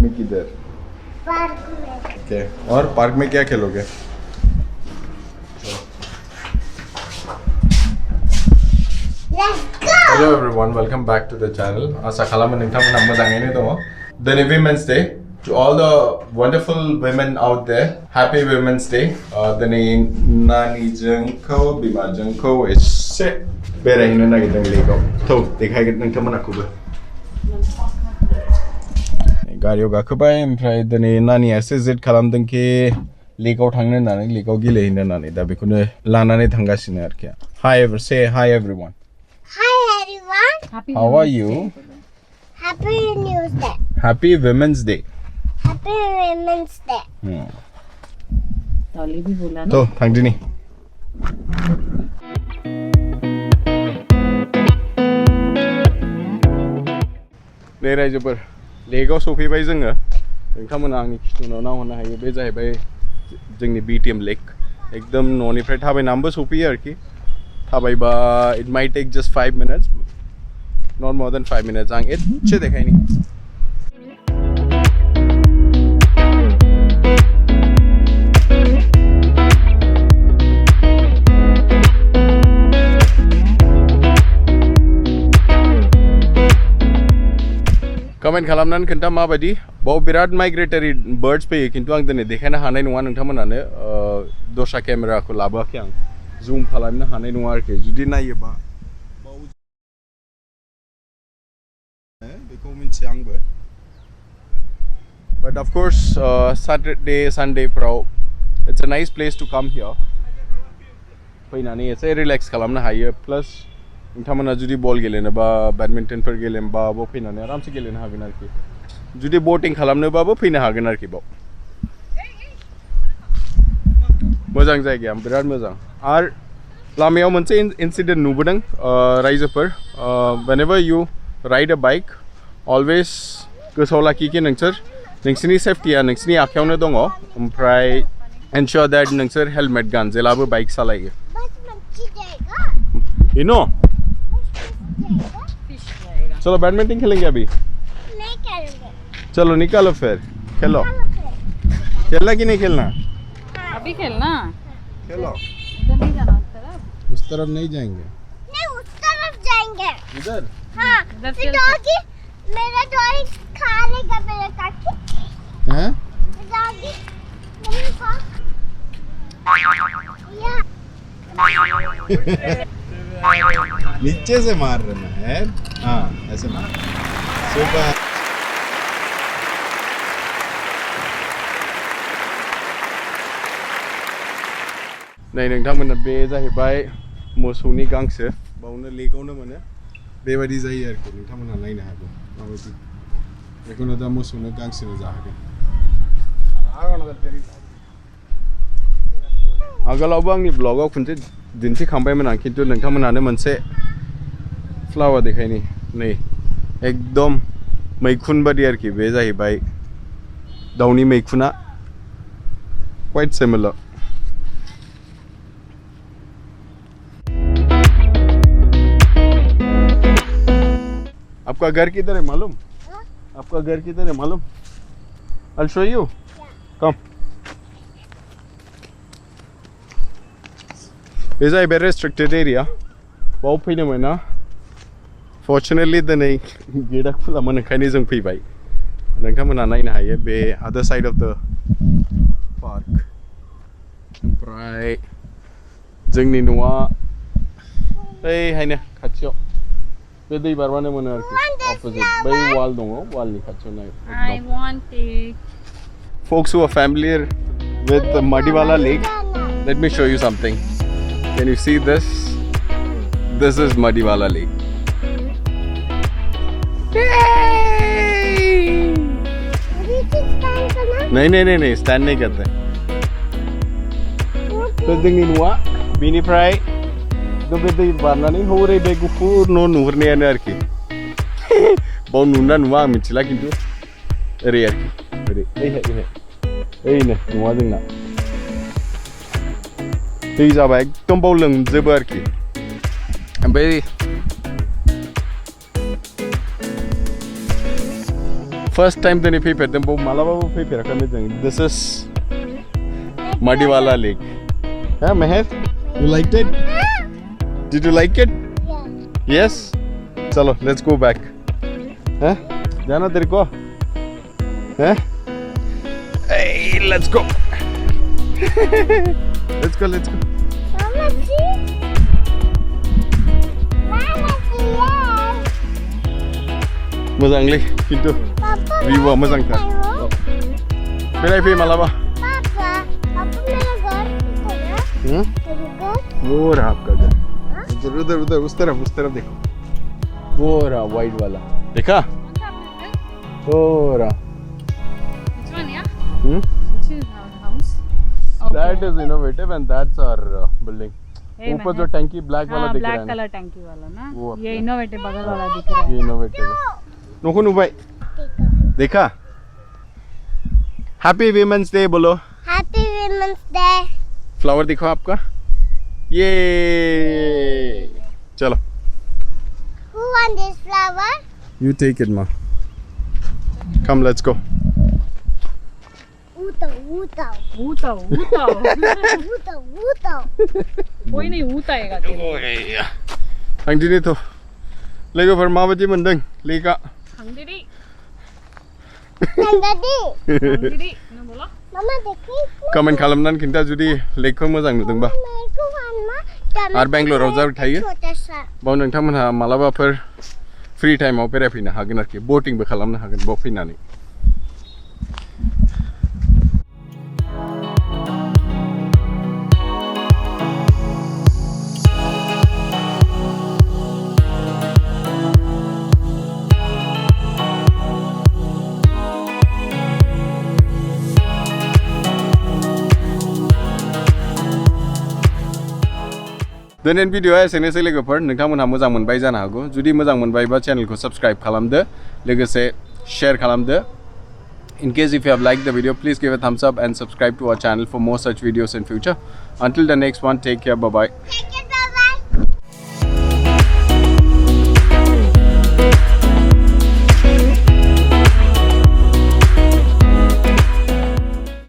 में किधर? पार्क में। ओके, और पार्क में क्या खेलोगे? Let's go! Hello everyone, welcome back to the channel. Asa khalama ningthamona mojangene dong. Then Women's Day. To all the wonderful women out there, happy Women's Day. Then nani jengko, bima jengko is set. Bera hina nagitang lego. To, dekhai git ningthamona kuba. Gari yoga kuba oमफ्राय दिनै नानि एसे जिद खालामदों कि लेकआव थांनो होननानै लेकआव गेलेहैनो होननानै दा बेखौनो लानानै थांगासिनो आरोखि. Hi, say hi everyone. Hi everyone. How are you? Happy News Day. Happy Women's Day. Happy Women's Day. टॉली भी बोला ना तो थांदिनि नै रायजोफोर लेकआव सफैबाय जोङो नोंथांमोना आंनि खिथुनाव नाहरनो हायो बे जाहैबाय जोंनि BTM लेक एकदम न'निफ्राय थाबायनानैबो सफैयो आरोखि थाबायबा it might take just 5 minutes not more than 5 minutes आं एसे देखायनि कमेन्ट खालामनानै खोन्था माबायदि बाव बिराद माइग्रेटरि बार्ड्स फैयो खिन्थु आं दिनै देखायनो हानाय नङा नोंथांमोनानो दस्रा केमेराखौ लाबोआखै आं जुम खालामनो हानाय नङा आरोखि जुदि नायोबा बेखौ मिन्थिया आंबो बाट अफ कोर्स सैटरडे सानडेफ्राव it's a nice place to come here फैनानै एसे रिलेक्स खालामनो हायो प्लास नोंथांमोना जुदि बल गेलेनोबा बैडमिन्टनफोर गेलेनोबा बाव फैनानै आरामसे गेलेनो हागोन आरोखि जुदि बोटिं खालामनोबाबो फैनो हागोन आरोखि बाव मोजां जायगाया बिराद मोजां आरो लामायाव मोनसे इनसिडेन्ट नुबोदों रायजोफोर whenever you ride a bike always गोसोआव लाखि कि नोंसोरनि सेफ्टिया नोंसोरनि आखायावनो दङ ओमफ्राय ensure that नोंसोर हेलमेट गान जेलाबो बाइक सालायो you know चलो बैडमिंटन खेलेंगे अभी नहीं करेंगे चलो निकालो फिर खेलो खेलना कि नहीं खेलना अभी खेलना खेलो उधर नहीं जाना उस तरफ नहीं जाएंगे नहीं उस तरफ जाएंगे इधर हाँ इधर फिर चल डॉगी मेरा डॉगी खा लेगा मेरा काकी हैं डॉगी मेरे को नीचे से मार रहा है हाँ ऐसे मार सुपर नै नोंथांमोना बे जाहैबाय मोसौनि गांसो बावनो लेकआवनो मोनो बेबायदि जायो आरोखि नोंथांमोना नायनो हागौ माबायदि बेखौनो दा मोसौनो गांसो जाहोगोन आगोलावबो आंनि ब्लगाव खनसे दिन्थिखांबायमोन आं खिन्थु नोंथांमोनानो मोनसे फ्लावर देखायनि नै एकदम मैखुन बादि आरोखि बे जाहैबाय दाउनि मैखुना क्वाइट सिमिलर आपका घर किधर है मालूम आपका घर किधर है मालूम I'll show you come This is a very restricted area. Baw फैनो मोना Fortunately दिनै गेटआ खुलामोन ओंखायनो जों फैबाय नोंथांमोना नायनो हायो बे other side of the park ओमफ्राय जोंनि न'आ ओइहायनो खाथियाव बे दै बारबानो मोनो आरोखि opposite बै वाल दङ वालनि खाथियाव नाय I want it Folks who are familiar with the Madiwala Lake, let me show you something. Can you see this? This is Madiwala Lake. नहीं stand नहीं करते तो जोंनि न'आ बेनिफ्राय बे दै बारनानै हरै बे गुफुर न' नुहुरनायानो आरोखि बाव नुना नुवा आं मिथिला खिन्थु ओरै आरोखि ओरै ओइनो न'आ जोंना दै जाबा एकदम बाव लोमजोबो आरोखि ओमफ्राय First time दिनै फैफेरदों बाव मालाबाबो फैफेराखैमोन जों. This is Madiwala Lake. Yeah, Meher, you liked it? Did you like it? Yes. Yes. चलो, let's go back. हैं? जाना तेरे को? हैं? Hey, let's go. Let's go, let's go. Mama, see? Mama, see, yes. मोजांलै खिन्थु Papa, view-आ मोजांथार. बेरायफै मालाबा. Papa, Papa, मेरा घर किधर है? हम्म? तेरा घर? वो रहा आपका घर. उधर उधर उधर उस तरफ देखो. वो रहा वाइट वाला. देखा? वो रहा. Which one, yeah? Hmm? Which is our house? That is innovative and that's our building. Hey, ऊपर जो Meher. टंकी ब्लैक वाला हाँ, दिख रहा black है ना, color टंकी वाला ना. वो ये अपना. innovative बगल वाला दिख रहा है. ये इनोवेटिव है. नुहुन भाई देखा? हैप्पी विमेंस डे बोलो. Happy Women's Day. फ्लावर दिखो आपका. ये चलो. Who wants this flower? You take it, ma. Come, let's go. Uta, uta, ऊता ऊता. uta, uta. कोई नहीं ऊताएगा तेरे. आं दिनैथ' लोगोफोर माबायदि मोनदों लेकआ? Hungary Nandadi. हंगरी ना बोला. Mama, देखी. कमेन्ट खालामनानै खिन्था जुदि लेकखौ मोजां नुदोंबा. मेरे को वन आरो बेंगलराव जाबाय थायो. छोटा सा. बाव नोंथांमोनहा मालाबाफोर फ्रि टाइमाव बेरायफैनो हागोन आरोखि. बोटिंबो खालामनो हागोन बाव फैनानै. दिनैनि भिडिअ'आ एसेनोसै लोगोफोर. नोंथांमोनहा मोजां मोनबाय जानो हागौ. जुदि मोजां मोनबायबा चेनेलखौ साबस्क्राइब खालामदो, लोगोसे शेयार खालामदो. In case if you have liked the video, please give a thumbs up and subscribe to our channel for more such videos in future. Until the next one, take care, bye bye.